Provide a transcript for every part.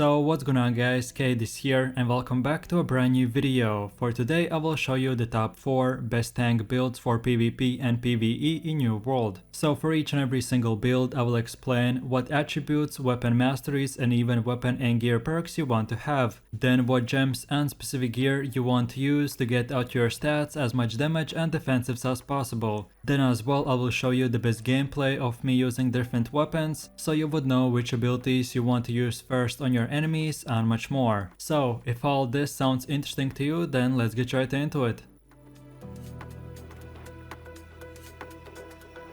So what's going on guys, Kate is here and welcome back to a brand new video. For today I will show you the top 4 best tank builds for PvP and PvE in New World. So for each and every single build I will explain what attributes, weapon masteries and even weapon and gear perks you want to have. Then what gems and specific gear you want to use to get out your stats as much damage and defensives as possible. Then as well I will show you the best gameplay of me using different weapons so you would know which abilities you want to use first on your enemies and much more. So if all this sounds interesting to you, then let's get right into it.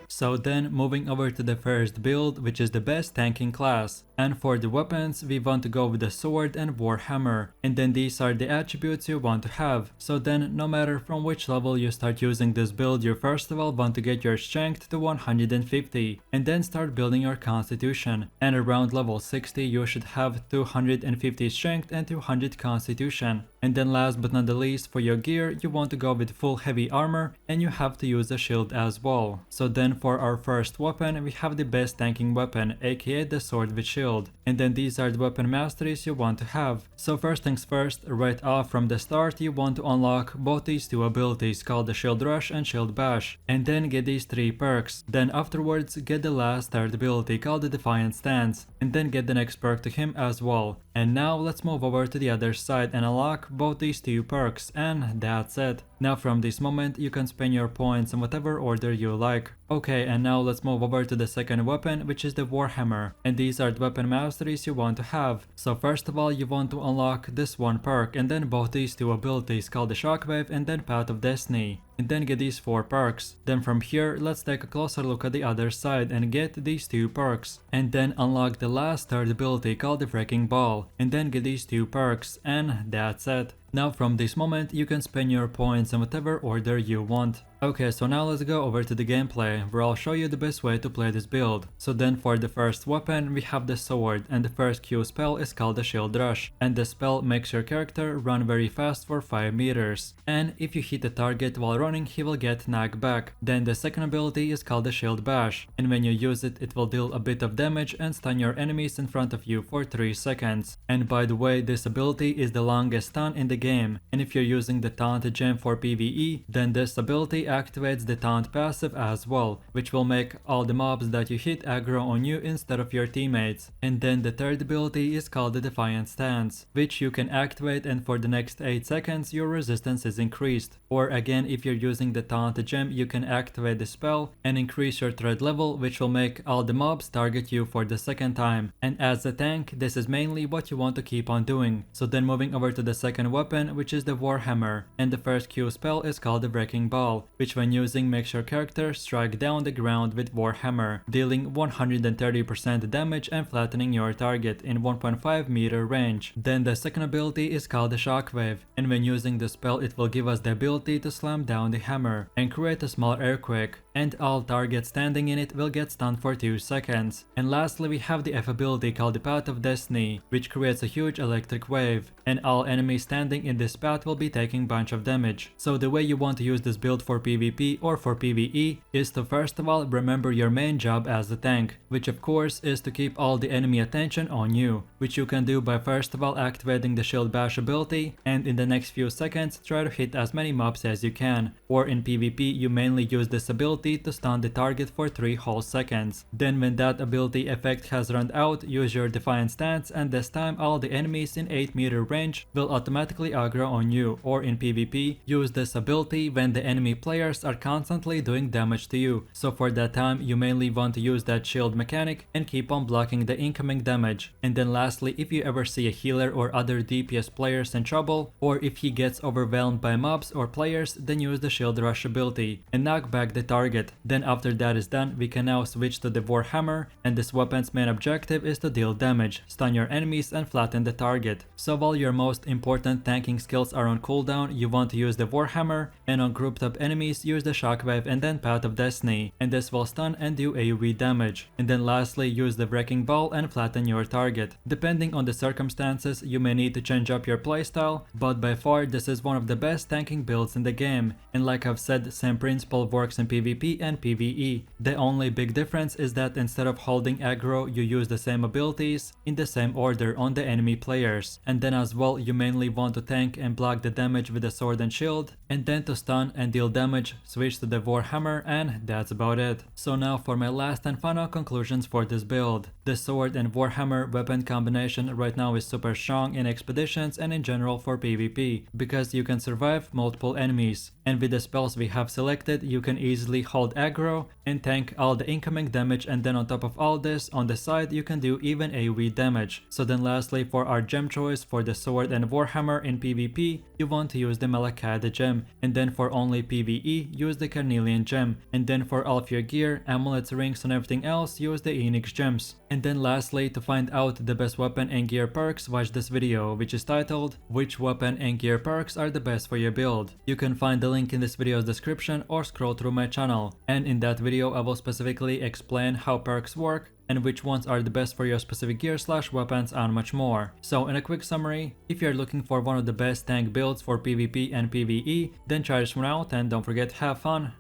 So then moving over to the first build, which is the best tanking class. And for the weapons we want to go with the sword and warhammer, and then these are the attributes you want to have. So then no matter from which level you start using this build, you first of all want to get your strength to 150 and then start building your constitution, and around level 60 you should have 250 strength and 200 constitution. And then last but not the least, for your gear you want to go with full heavy armor and you have to use a shield as well. So then for our first weapon we have the best tanking weapon, aka the sword with shield. And then these are the weapon masteries you want to have. So first things first, right off from the start you want to unlock both these two abilities called the shield rush and shield bash, and then get these 3 perks. Then afterwards get the last third ability called the defiant stance, and then get the next perk to him as well. And now let's move over to the other side and unlock both these 2 perks, and that's it. Now from this moment you can spend your points in whatever order you like. Okay, and now let's move over to the second weapon, which is the warhammer, and these are the weapon masteries you want to have. So first of all you want to unlock this one perk and then both these 2 abilities called the shockwave and then path of destiny, and then get these 4 perks. Then from here let's take a closer look at the other side and get these 2 perks, and then unlock the last third ability called the wrecking ball, and then get these 2 perks, and that's it. Now from this moment you can spend your points in whatever order you want. Okay, so now let's go over to the gameplay where I'll show you the best way to play this build. So then for the first weapon we have the sword, and the first Q spell is called the shield rush, and the spell makes your character run very fast for 5 meters, and if you hit the target while running he will get knocked back. Then the second ability is called the shield bash, and when you use it it will deal a bit of damage and stun your enemies in front of you for 3 seconds. And by the way, this ability is the longest stun in the game, and if you're using the taunt gem for PvE, then this ability activates the taunt passive as well, which will make all the mobs that you hit aggro on you instead of your teammates. And then the third ability is called the defiant stance, which you can activate, and for the next 8 seconds your resistance is increased. Or again, if you're using the taunt gem you can activate the spell and increase your threat level, which will make all the mobs target you for the second time. And as a tank this is mainly what you want to keep on doing. So then moving over to the second weapon, which is the warhammer, and the first Q spell is called the wrecking ball, which when using makes your character strike down the ground with warhammer, dealing 130% damage and flattening your target in 1.5 meter range. Then the second ability is called the shockwave, and when using the spell it will give us the ability to slam down the hammer and create a small earthquake, and all targets standing in it will get stunned for 2 seconds. And lastly we have the F ability called the path of destiny, which creates a huge electric wave, and all enemies standing in this path will be taking bunch of damage. So the way you want to use this build for PvP or for PvE is to first of all remember your main job as a tank, which of course is to keep all the enemy attention on you, which you can do by first of all activating the shield bash ability, and in the next few seconds try to hit as many mobs as you can. Or in PvP you mainly use this ability to stun the target for 3 whole seconds. Then when that ability effect has run out, use your defiant stance, and this time all the enemies in 8 meter range will automatically aggro on you. Or in PvP use this ability when the enemy players are constantly doing damage to you. So for that time you mainly want to use that shield mechanic and keep on blocking the incoming damage. And then lastly, if you ever see a healer or other DPS players in trouble, or if he gets overwhelmed by mobs or players, then use the shield rush ability and knock back the target. Then after that is done we can now switch to the warhammer, and this weapon's main objective is to deal damage, stun your enemies and flatten the target. So while your most important tanking skills are on cooldown you want to use the warhammer, and on grouped up enemies use the shockwave and then path of destiny, and this will stun and do AoE damage. And then lastly use the wrecking ball and flatten your target. Depending on the circumstances you may need to change up your playstyle, but by far this is one of the best tanking builds in the game, and like I've said, same principle works in PvP PvP and PvE. The only big difference is that instead of holding aggro, you use the same abilities in the same order on the enemy players. And then as well, you mainly want to tank and block the damage with the sword and shield, and then to stun and deal damage, switch to the warhammer, and that's about it. So now for my last and final conclusions for this build. The sword and warhammer weapon combination right now is super strong in expeditions and in general for PvP, because you can survive multiple enemies, and with the spells we have selected you can easily hold aggro and tank all the incoming damage, and then on top of all this, on the side you can do even AoE damage. So then lastly, for our gem choice for the sword and warhammer in PvP, you want to use the Malachite gem, and then for only PvE use the Carnelian gem, and then for all of your gear, amulets, rings and everything else, use the Enix gems. And then lastly, to find out the best weapon and gear perks, watch this video, which is titled "Which weapon and gear perks are the best for your build?" You can find the link in this video's description or scroll through my channel, and in that video I will specifically explain how perks work and which ones are the best for your specific gear / weapons and much more. So in a quick summary, if you're looking for one of the best tank builds for PvP and PvE, then try this one out and don't forget to have fun.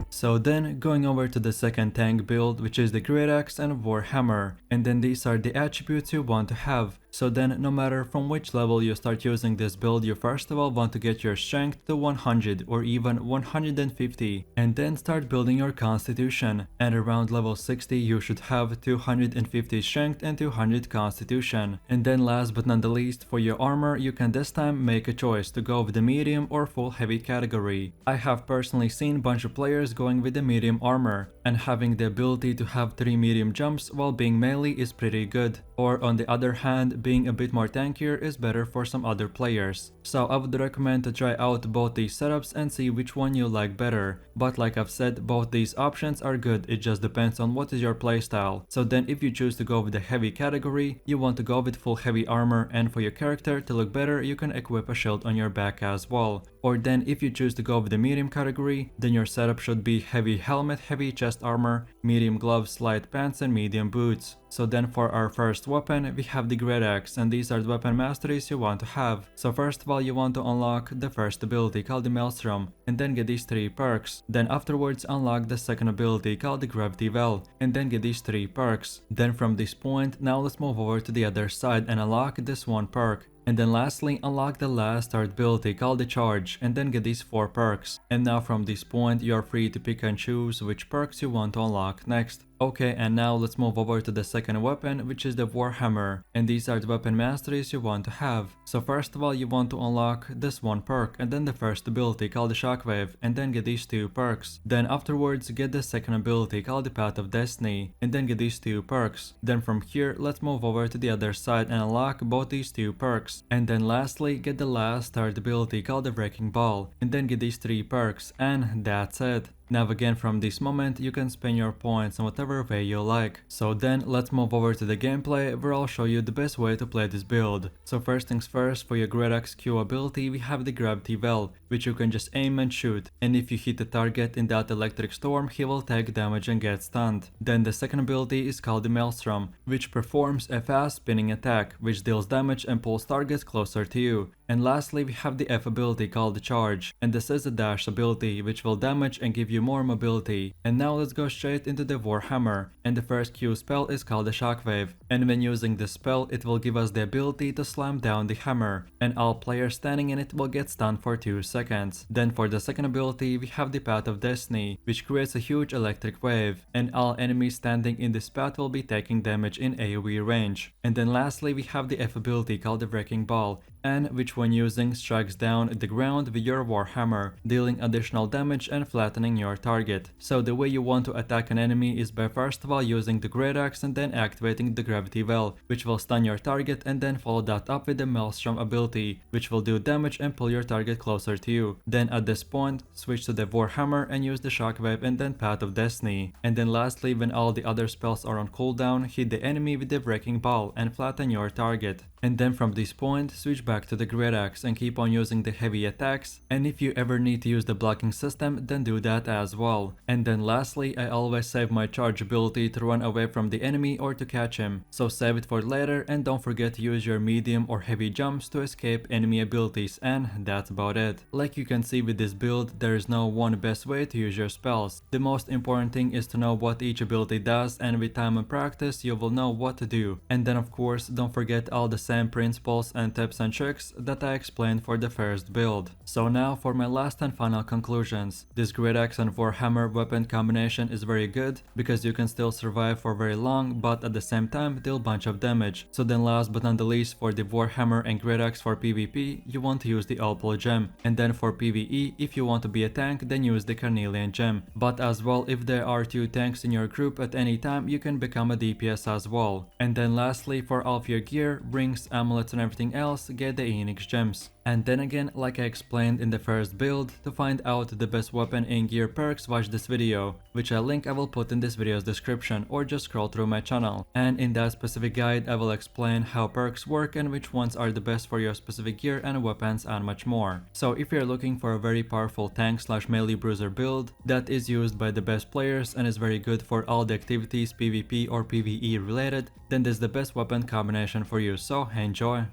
So then going over to the second tank build, which is the Great Axe and Warhammer, and then these are the attributes you want to have. So then no matter from which level you start using this build, you first of all want to get your strength to 100 or even 150, and then start building your constitution, and around level 60 you should have 250 strength and 200 constitution. And then last but not the least, for your armor you can this time make a choice to go with the medium or full heavy category. I have personally seen bunch of players going with the medium armor, and having the ability to have 3 medium jumps while being melee is pretty good. Or on the other hand, being a bit more tankier is better for some other players. So I would recommend to try out both these setups and see which one you like better. But like I've said, both these options are good, it just depends on what is your playstyle. So then if you choose to go with the heavy category, you want to go with full heavy armor, and for your character to look better you can equip a shield on your back as well. Or then if you choose to go with the medium category, then your setup should be heavy helmet, heavy chest armor, medium gloves, light pants and medium boots. So then for our first weapon, we have the Great Axe, and these are the weapon masteries you want to have. So first of all you want to unlock the first ability called the Maelstrom, and then get these 3 perks. Then afterwards unlock the second ability called the Gravity Well, and then get these 3 perks. Then from this point, now let's move over to the other side and unlock this 1 perk. And then lastly unlock the last third ability called the Charge, and then get these 4 perks. And now from this point you are free to pick and choose which perks you want to unlock next. Okay, and now let's move over to the second weapon, which is the Warhammer, and these are the weapon masteries you want to have. So first of all you want to unlock this 1 perk, and then the first ability called the Shockwave, and then get these 2 perks. Then afterwards get the second ability called the Path of Destiny, and then get these 2 perks. Then from here let's move over to the other side and unlock both these 2 perks. And then lastly get the last third ability called the Wrecking Ball, and then get these 3 perks, and that's it. Now again, from this moment you can spend your points in whatever way you like. So then let's move over to the gameplay, where I'll show you the best way to play this build. So first things first, for your Great Axe Q ability we have the Gravity Well, which you can just aim and shoot, and if you hit the target in that electric storm he will take damage and get stunned. Then the second ability is called the Maelstrom, which performs a fast spinning attack which deals damage and pulls targets closer to you. And lastly we have the F ability called the Charge, and this is a dash ability which will damage and give you more mobility. And now let's go straight into the Warhammer, and the first Q spell is called the Shockwave, and when using this spell it will give us the ability to slam down the hammer, and all players standing in it will get stunned for 2 seconds. Then for the second ability we have the Path of Destiny, which creates a huge electric wave, and all enemies standing in this path will be taking damage in AoE range. And then lastly we have the F ability called the Wrecking Ball, and which when using strikes down the ground with your Warhammer, dealing additional damage and flattening your target. So the way you want to attack an enemy is by first of all using the Great Axe and then activating the Gravity Well, which will stun your target, and then follow that up with the Maelstrom ability, which will do damage and pull your target closer to you. Then at this point switch to the Warhammer and use the Shockwave and then Path of Destiny. And then lastly, when all the other spells are on cooldown, hit the enemy with the Wrecking Ball and flatten your target. And then from this point, switch back to the great axe and keep on using the heavy attacks, and if you ever need to use the blocking system, then do that as well. And then lastly, I always save my charge ability to run away from the enemy or to catch him, so save it for later, and don't forget to use your medium or heavy jumps to escape enemy abilities, and that's about it. Like you can see with this build, there is no one best way to use your spells. The most important thing is to know what each ability does, and with time and practice you will know what to do. And then of course don't forget all the same principles and tips and tricks that I explained for the first build. So now for my last and final conclusions. This great axe and warhammer weapon combination is very good because you can still survive for very long, but at the same time deal bunch of damage. So then last but not the least, for the warhammer and great axe for PvP, you want to use the opal gem, and then for PvE, if you want to be a tank, then use the carnelian gem. But as well, if there are 2 tanks in your group at any time, you can become a DPS as well. And then lastly, for all of your gear, rings, amulets and everything else, get the Enix gems. And then again, like I explained in the first build, to find out the best weapon in gear perks, watch this video, which I will put in this video's description, or just scroll through my channel. And in that specific guide, I will explain how perks work and which ones are the best for your specific gear and weapons and much more. So if you're looking for a very powerful tank / melee bruiser build that is used by the best players and is very good for all the activities PvP or PvE related, then this is the best weapon combination for you, so enjoy!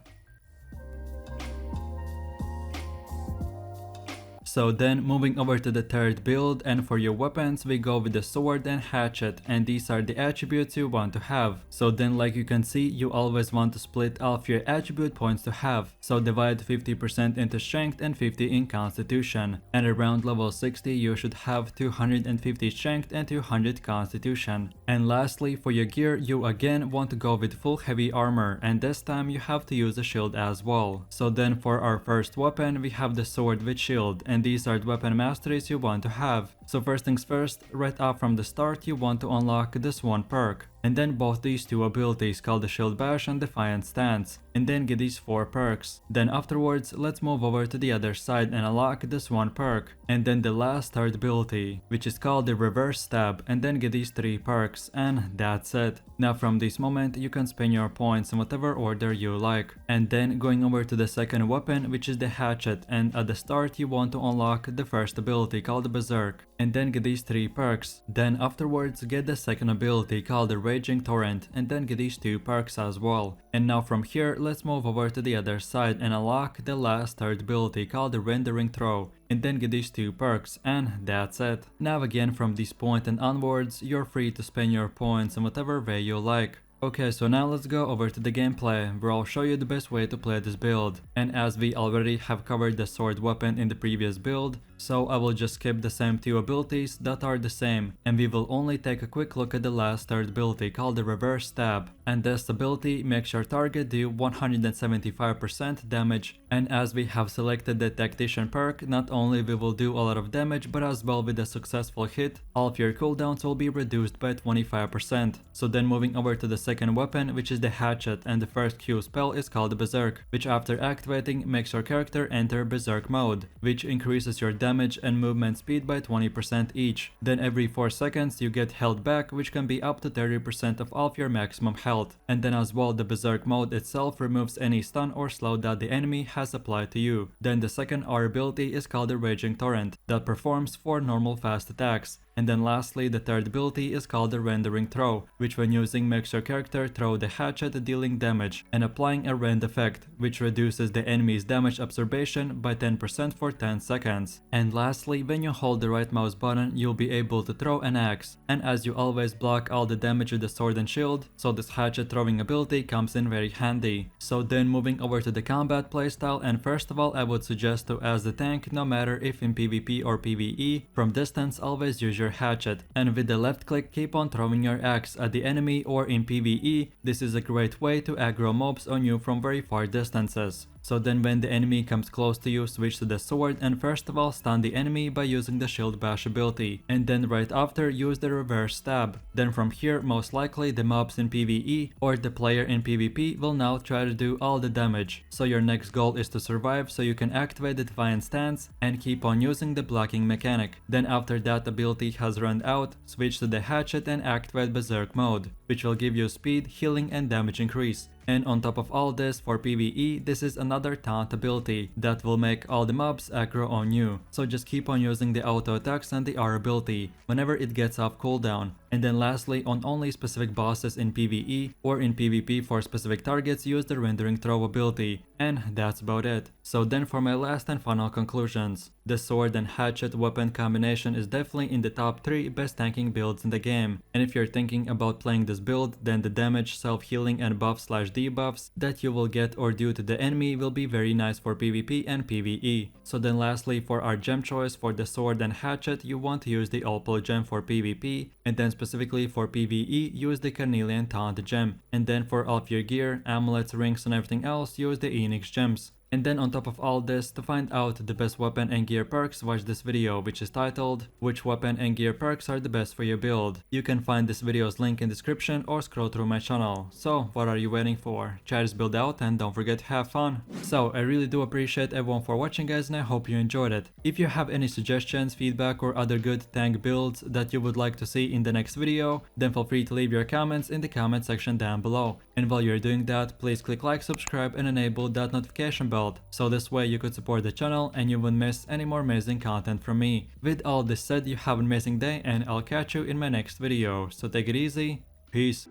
So then moving over to the third build, and for your weapons we go with the sword and hatchet, and these are the attributes you want to have. So then like you can see, you always want to split all of your attribute points to have. So divide 50% into strength and 50 in constitution, and around level 60 you should have 250 strength and 200 constitution. And lastly, for your gear you again want to go with full heavy armor, and this time you have to use a shield as well. So then for our first weapon we have the sword with shield, and these are the weapon masteries you want to have. So first things first, right off from the start you want to unlock this one perk, and then both these 2 abilities called the Shield Bash and Defiant Stance, and then get these 4 perks. Then afterwards let's move over to the other side and unlock this one perk, and then the last third ability, which is called the Reverse Stab, and then get these 3 perks, and that's it. Now from this moment you can spend your points in whatever order you like. And then going over to the second weapon, which is the hatchet, and at the start you want to unlock the first ability called the Berserk, and then get these 3 perks. Then afterwards get the second ability called the Raging Torrent, and then get these 2 perks as well. And now from here let's move over to the other side and unlock the last third ability called the Rendering Throw, and then get these 2 perks, and that's it. Now again from this point and onwards you're free to spend your points in whatever way you like. Okay, so now let's go over to the gameplay, where I'll show you the best way to play this build. And as we already have covered the sword weapon in the previous build, so I will just skip the same 2 abilities that are the same, and we will only take a quick look at the last third ability called the Reverse Stab. And this ability makes your target do 175% damage, and as we have selected the Tactician perk, not only we will do a lot of damage, but as well with a successful hit, all of your cooldowns will be reduced by 25%. So then moving over to the second weapon, which is the hatchet, and the first Q spell is called Berserk, which after activating makes your character enter Berserk mode, which increases your damage and movement speed by 20% each. Then every 4 seconds you get health back, which can be up to 30% of all of your maximum health. And then as well the Berserk mode itself removes any stun or slow that the enemy has applied to you. Then the second R ability is called the Raging Torrent, that performs 4 normal fast attacks. And then lastly the third ability is called the Rendering Throw, which when using makes your character throw the hatchet dealing damage and applying a rend effect, which reduces the enemy's damage absorption by 10% for 10 seconds. And lastly, when you hold the right mouse button you'll be able to throw an axe, and as you always block all the damage with the sword and shield, so this hatchet throwing ability comes in very handy. So then moving over to the combat playstyle, and first of all I would suggest to as the tank, no matter if in PvP or PvE, from distance always use your hatchet, and with the left click keep on throwing your axe at the enemy, or in PvE this is a great way to aggro mobs on you from very far distances. So then when the enemy comes close to you, switch to the sword and first of all stun the enemy by using the Shield Bash ability, and then right after use the Reverse Stab. Then from here most likely the mobs in PvE or the player in PvP will now try to do all the damage. So your next goal is to survive, so you can activate the Defiant Stance and keep on using the blocking mechanic. Then after that ability has run out, switch to the hatchet and activate Berserk mode, which will give you speed, healing and damage increase. And on top of all this, for PvE, this is another taunt ability that will make all the mobs aggro on you. So just keep on using the auto attacks and the R ability whenever it gets off cooldown. And then lastly, on only specific bosses in PvE or in PvP for specific targets, use the rendering throw ability. And that's about it. So then for my last and final conclusions. The sword and hatchet weapon combination is definitely in the top 3 best tanking builds in the game. And if you're thinking about playing this build, then the damage, self-healing and buff/debuffs that you will get or do to the enemy will be very nice for PvP and PvE. So then lastly, for our gem choice for the sword and hatchet, you want to use the Opal gem for PvP, and then specifically for PvE, use the Carnelian Taunt gem. And then for all of your gear, amulets, rings and everything else, use the Enix gems. And then on top of all this, to find out the best weapon and gear perks, watch this video which is titled "Which weapon and gear perks are the best for your build?" You can find this video's link in description or scroll through my channel. So what are you waiting for? Try this build out and don't forget to have fun. So I really do appreciate everyone for watching guys, and I hope you enjoyed it. If you have any suggestions, feedback or other good tank builds that you would like to see in the next video, then feel free to leave your comments in the comment section down below. And while you're doing that, please click like, subscribe and enable that notification bell, so this way you could support the channel and you wouldn't miss any more amazing content from me. With all this said, you have an amazing day and I'll catch you in my next video. So take it easy, peace.